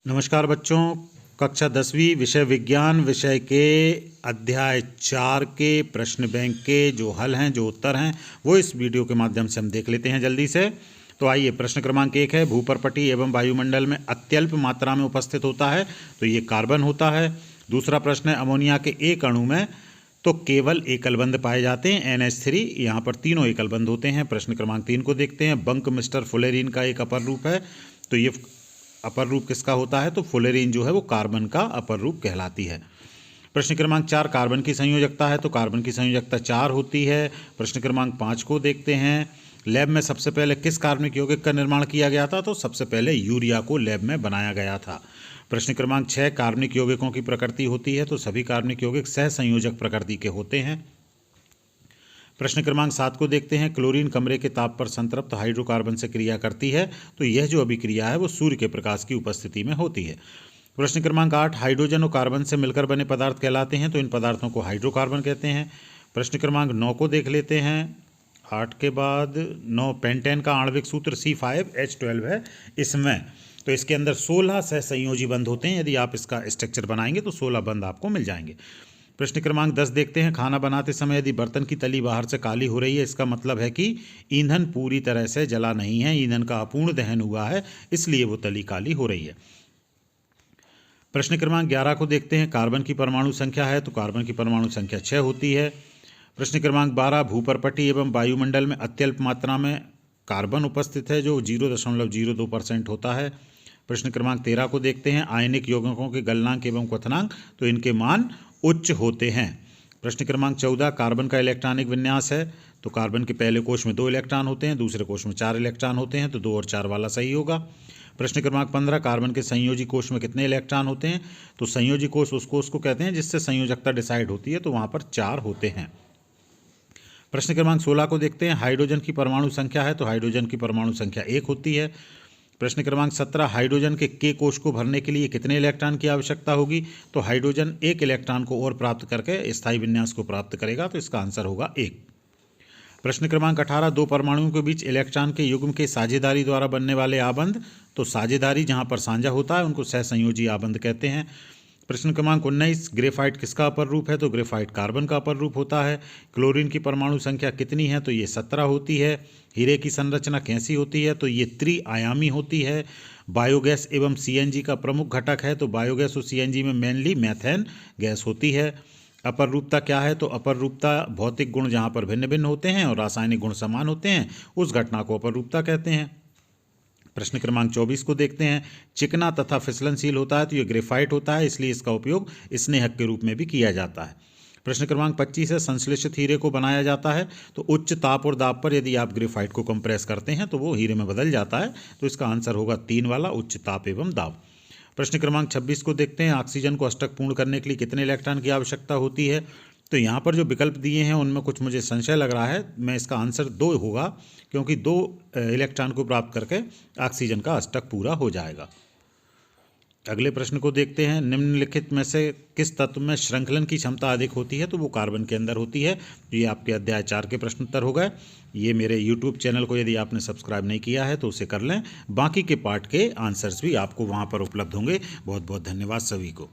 नमस्कार बच्चों, कक्षा 10वीं विषय विज्ञान विषय के अध्याय 4 के प्रश्न बैंक के जो हल हैं, जो उत्तर हैं, वो इस वीडियो के माध्यम से हम देख लेते हैं जल्दी से। तो आइए, प्रश्न क्रमांक 1 है, भूपर्पटी एवं वायुमंडल में अत्यल्प मात्रा में उपस्थित होता है तो ये कार्बन होता है। दूसरा प्रश्न है, अमोनिया के एक अणु में तो केवल एकलबंध पाए जाते हैं NH3, यहाँ पर तीनों एकलबंध होते हैं। प्रश्न क्रमांक 3 को देखते हैं, बंक मिस्टर फुलेरिन का एक अपर रूप है तो ये अपर रूप किसका होता है? तो फुलेरिन जो है वो कार्बन का अपर रूप कहलाती है। प्रश्न क्रमांक 4, कार्बन की संयोजकता है तो कार्बन की संयोजकता 4 होती है। प्रश्न क्रमांक 5 को देखते हैं, लैब में सबसे पहले किस कार्बनिक यौगिक का निर्माण किया गया था? तो सबसे पहले यूरिया को लैब में बनाया गया था। प्रश्न क्रमांक 6, कार्बनिक यौगिकों की प्रकृति होती है तो सभी कार्बनिक यौगिक सहसंयोजक प्रकृति के होते हैं। प्रश्न क्रमांक 7 को देखते हैं, क्लोरीन कमरे के ताप पर संतृप्त हाइड्रोकार्बन से क्रिया करती है तो यह जो अभिक्रिया है वो सूर्य के प्रकाश की उपस्थिति में होती है। प्रश्न क्रमांक 8, हाइड्रोजन और कार्बन से मिलकर बने पदार्थ कहलाते हैं तो इन पदार्थों को हाइड्रोकार्बन कहते हैं। प्रश्न क्रमांक 9 को देख लेते हैं, 8 के बाद 9, पेंटेन का आणविक सूत्र C5H12 है इसमें, तो इसके अंदर 16 सहसंयोजी बंध होते हैं। यदि आप इसका स्ट्रक्चर बनाएंगे तो 16 बंध आपको मिल जाएंगे। प्रश्न क्रमांक 10 देखते हैं, खाना बनाते समय यदि बर्तन की तली बाहर से काली हो रही है, इसका मतलब है कि ईंधन पूरी तरह से जला नहीं है, ईंधन का अपूर्ण दहन हुआ है, इसलिए वो तली काली हो रही है। प्रश्न क्रमांक 11 को देखते हैं, कार्बन की परमाणु संख्या है तो कार्बन की परमाणु संख्या 6 होती है। प्रश्न क्रमांक 12, भूपर्पटी एवं वायुमंडल में अत्यल्प मात्रा में कार्बन उपस्थित है जो 0.02% होता है। प्रश्न क्रमांक 13 को देखते हैं, आयनिक यौगिकों के गलनांक एवं क्वथनांक तो इनके मान उच्च होते हैं। प्रश्न क्रमांक 14, कार्बन का इलेक्ट्रॉनिक विन्यास है तो कार्बन के पहले कोश में 2 इलेक्ट्रॉन होते हैं, दूसरे कोश में 4 इलेक्ट्रॉन होते हैं, तो 2 और 4 वाला सही होगा। प्रश्न क्रमांक 15, कार्बन के संयोजी कोश में कितने इलेक्ट्रॉन होते हैं? तो संयोजी कोश उस कोश को कहते हैं जिससे संयोजकता डिसाइड होती है, तो वहाँ पर 4 होते हैं। प्रश्न क्रमांक 16 को देखते हैं, हाइड्रोजन की परमाणु संख्या है तो हाइड्रोजन की परमाणु संख्या 1 होती है। प्रश्न क्रमांक 17, हाइड्रोजन के कोश को भरने के लिए कितने इलेक्ट्रॉन की आवश्यकता होगी? तो हाइड्रोजन 1 इलेक्ट्रॉन को और प्राप्त करके स्थायी विन्यास को प्राप्त करेगा, तो इसका आंसर होगा 1। प्रश्न क्रमांक 18, 2 परमाणुओं के बीच इलेक्ट्रॉन के युग्म के साझेदारी द्वारा बनने वाले आबंध, तो साझेदारी जहां पर साझा होता है उनको सहसंयोजी आबंध कहते हैं। प्रश्न क्रमांक 19, ग्रेफाइट किसका अपर रूप है? तो ग्रेफाइट कार्बन का अपर रूप होता है। क्लोरीन की परमाणु संख्या कितनी है? तो ये 17 होती है। हीरे की संरचना कैसी होती है? तो ये त्रिआयामी होती है। बायोगैस एवं CNG का प्रमुख घटक है तो बायोगैस और CNG में मेनली मैथेन गैस होती है। अपर रूपता क्या है? तो अपर रूपता भौतिक गुण जहाँ पर भिन्न भिन्न होते हैं और रासायनिक गुण समान होते हैं उस घटना को अपर रूपता कहते हैं। प्रश्न क्रमांक 24 को देखते हैं, चिकना तथा फिसलनशील होता है तो ये ग्रेफाइट होता है, इसलिए इसका उपयोग स्नेहक के रूप में भी किया जाता है। प्रश्न क्रमांक 25 है, संश्लेषित हीरे को बनाया जाता है तो उच्च ताप और दाब पर यदि आप ग्रेफाइट को कंप्रेस करते हैं तो वो हीरे में बदल जाता है, तो इसका आंसर होगा 3 वाला, उच्च ताप एवं दाब। प्रश्न क्रमांक 26 को देखते हैं, ऑक्सीजन को अष्टक पूर्ण करने के लिए कितने इलेक्ट्रॉन की आवश्यकता होती है? तो यहाँ पर जो विकल्प दिए हैं उनमें कुछ मुझे संशय लग रहा है, मैं इसका आंसर 2 होगा, क्योंकि 2 इलेक्ट्रॉन को प्राप्त करके ऑक्सीजन का अष्टक पूरा हो जाएगा। अगले प्रश्न को देखते हैं, निम्नलिखित में से किस तत्व में श्रृंखलन की क्षमता अधिक होती है? तो वो कार्बन के अंदर होती है। ये आपके अध्याय 4 के प्रश्न उत्तर हो गए। ये मेरे YouTube चैनल को यदि आपने सब्सक्राइब नहीं किया है तो उसे कर लें, बाकी के पार्ट के आंसर्स भी आपको वहाँ पर उपलब्ध होंगे। बहुत बहुत धन्यवाद सभी को।